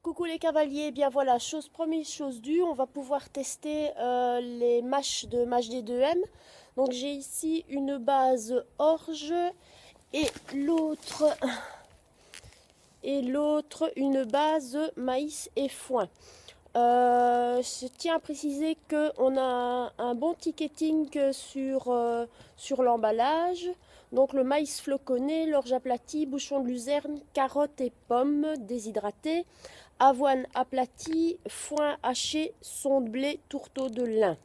Coucou les cavaliers, eh bien voilà, chose promise, chose due, on va pouvoir tester les mâches de mâche D2M. Donc j'ai ici une base orge et l'autre une base maïs et foin. Je tiens à préciser qu'on a un bon ticketing sur l'emballage. Donc le maïs floconné, l'orge aplatie, bouchon de luzerne, carottes et pommes déshydratées, avoine aplatie, foin haché, son de blé, tourteau de lin.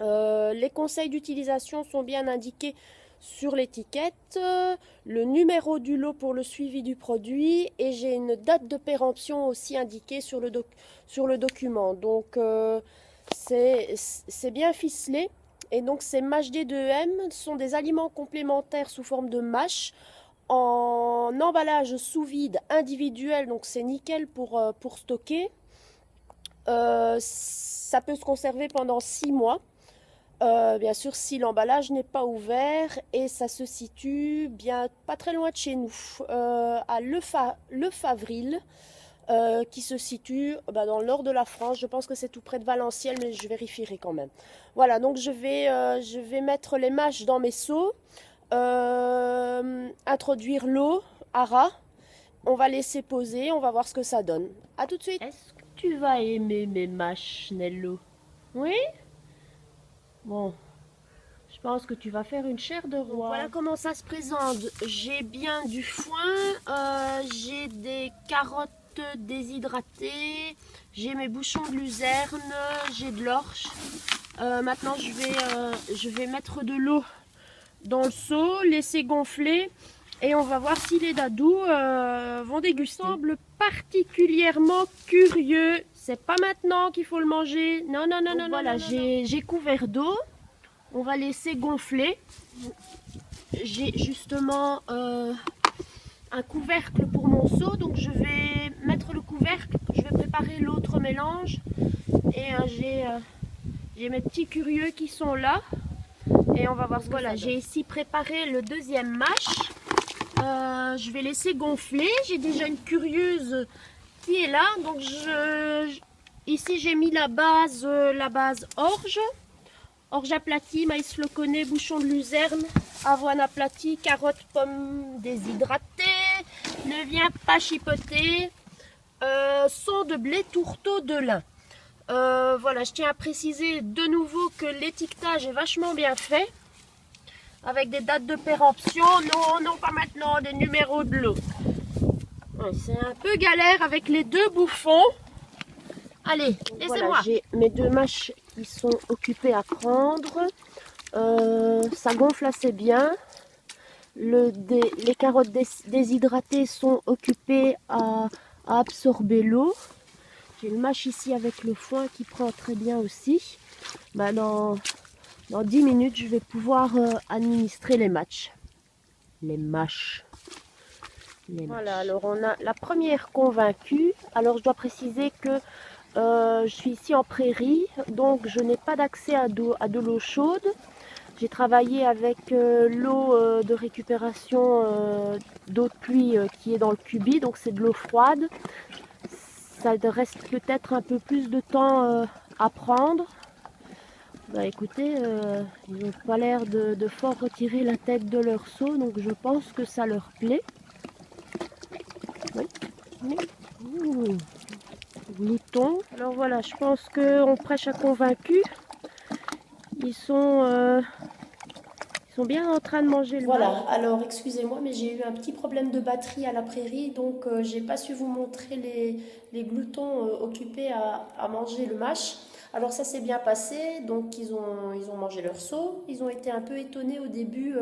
Les conseils d'utilisation sont bien indiqués sur l'étiquette, le numéro du lot pour le suivi du produit et j'ai une date de péremption aussi indiquée sur le document. Donc c'est bien ficelé. Et donc ces mâches D2M sont des aliments complémentaires sous forme de mâches en emballage sous vide individuel, donc c'est nickel pour stocker. Ça peut se conserver pendant 6 mois. Bien sûr, si l'emballage n'est pas ouvert, et ça se situe bien pas très loin de chez nous, à Le Favril, qui se situe dans le nord de la France. Je pense que c'est tout près de Valenciennes, mais je vérifierai quand même. Voilà, donc je vais mettre les mâches dans mes seaux, introduire l'eau à ras. On va laisser poser, on va voir ce que ça donne. A tout de suite. Est-ce que tu vas aimer mes mâches, Nello? Oui? Bon, je pense que tu vas faire une chair de Donc roi. voilà comment ça se présente. J'ai bien du foin, j'ai des carottes déshydratées, j'ai mes bouchons de luzerne, j'ai de l'orge. Maintenant je vais mettre de l'eau dans le seau, laisser gonfler et on va voir si les dadous vont déguster. Il semble particulièrement curieux. C'est pas maintenant qu'il faut le manger. Non, non, non, Donc non, voilà, non, non, non. j'ai couvert d'eau. On va laisser gonfler. J'ai justement un couvercle pour mon seau, donc je vais mettre le couvercle, je vais préparer l'autre mélange et j'ai mes petits curieux qui sont là et on va voir ce que ça donne. J'ai ici préparé le deuxième mâche. Je vais laisser gonfler. J'ai déjà une curieuse qui est là, donc ici j'ai mis la base orge. Orge aplatie, maïs floconné, bouchon de luzerne, avoine aplatie, carottes, pommes déshydratées, ne viens pas chipoter, son de blé, tourteau de lin. Voilà, je tiens à préciser de nouveau que l'étiquetage est vachement bien fait, avec des dates de péremption, non, non pas maintenant, des numéros de lot. Ouais, c'est un peu galère avec les deux bouffons. Allez, laissez-moi. Voilà, j'ai mes deux mâches qui sont occupées à prendre. Ça gonfle assez bien. Les carottes déshydratées sont occupées à absorber l'eau. J'ai le mâche ici avec le foin qui prend très bien aussi. Dans 10 minutes, je vais pouvoir administrer les mâches. Les mâches. Voilà, alors on a la première convaincue. Alors je dois préciser que je suis ici en prairie, donc je n'ai pas d'accès à de l'eau chaude. J'ai travaillé avec l'eau de récupération d'eau de pluie qui est dans le cubi, donc c'est de l'eau froide. Ça reste peut-être un peu plus de temps à prendre. Écoutez, ils n'ont pas l'air de fort retirer la tête de leur seau, donc je pense que ça leur plaît. Oui. Ouh. Glouton. Alors voilà, je pense qu'on prêche à convaincu. Ils sont bien en train de manger le Voilà, mâche. alors excusez-moi, mais j'ai eu un petit problème de batterie à la prairie, donc j'ai pas su vous montrer les gloutons occupés à manger le mâche. Alors ça s'est bien passé, donc ils ont mangé leur seau. Ils ont été un peu étonnés au début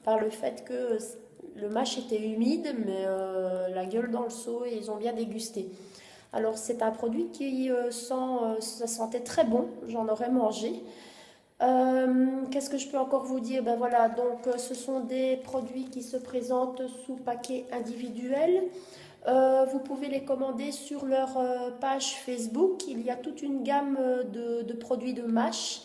par le fait que le mâche était humide, mais la gueule dans le seau, et ils ont bien dégusté. Alors c'est un produit qui ça sentait très bon, j'en aurais mangé. Qu'est-ce que je peux encore vous dire? Ben voilà, donc ce sont des produits qui se présentent sous paquet individuel. Vous pouvez les commander sur leur page Facebook. Il y a toute une gamme de produits de mâche.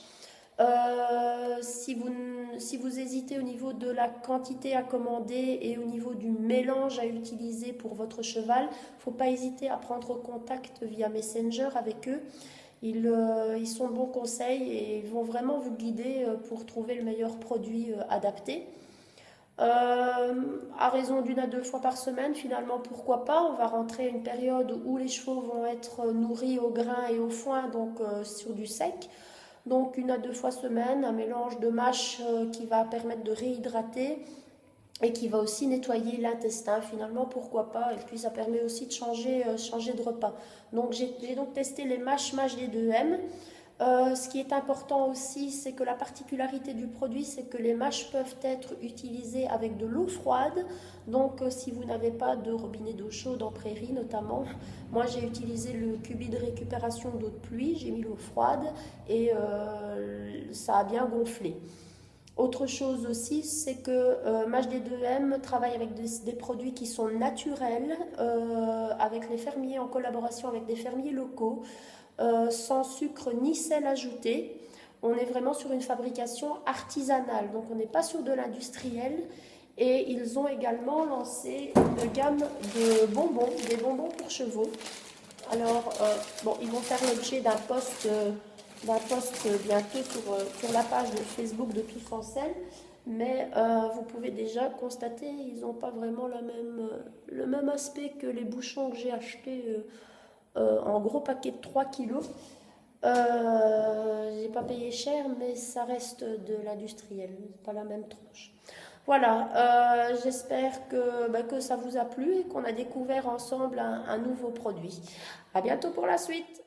Si vous si vous hésitez au niveau de la quantité à commander et au niveau du mélange à utiliser pour votre cheval, il ne faut pas hésiter à prendre contact via Messenger avec eux. Ils sont de bons conseils et ils vont vraiment vous guider pour trouver le meilleur produit adapté. À raison d'1 à 2 fois par semaine, finalement, pourquoi pas. On va rentrer à une période où les chevaux vont être nourris au grain et au foin, donc sur du sec. Donc 1 à 2 fois semaine, un mélange de mâche qui va permettre de réhydrater et qui va aussi nettoyer l'intestin, finalement, pourquoi pas. Et puis ça permet aussi de changer de repas. Donc j'ai donc testé les mâches D2M. Ce qui est important aussi, c'est que la particularité du produit, c'est que les mâches peuvent être utilisées avec de l'eau froide. Donc si vous n'avez pas de robinet d'eau chaude en prairie notamment, moi j'ai utilisé le cubi de récupération d'eau de pluie, j'ai mis l'eau froide et ça a bien gonflé. Autre chose aussi, c'est que Mâche D2M travaille avec des produits qui sont naturels, avec les fermiers, en collaboration avec des fermiers locaux, sans sucre ni sel ajouté. On est vraiment sur une fabrication artisanale, donc on n'est pas sur de l'industriel. Et ils ont également lancé une gamme de bonbons, des bonbons pour chevaux. Alors, bon, ils vont faire l'objet d'un post bientôt sur la page de Facebook de Tous en Selle, mais vous pouvez déjà constater, ils n'ont pas vraiment le même aspect que les bouchons que j'ai achetés en gros paquet de 3 kilos. J'ai pas payé cher, mais ça reste de l'industriel, pas la même tranche. Voilà, j'espère que ça vous a plu et qu'on a découvert ensemble un nouveau produit. À bientôt pour la suite.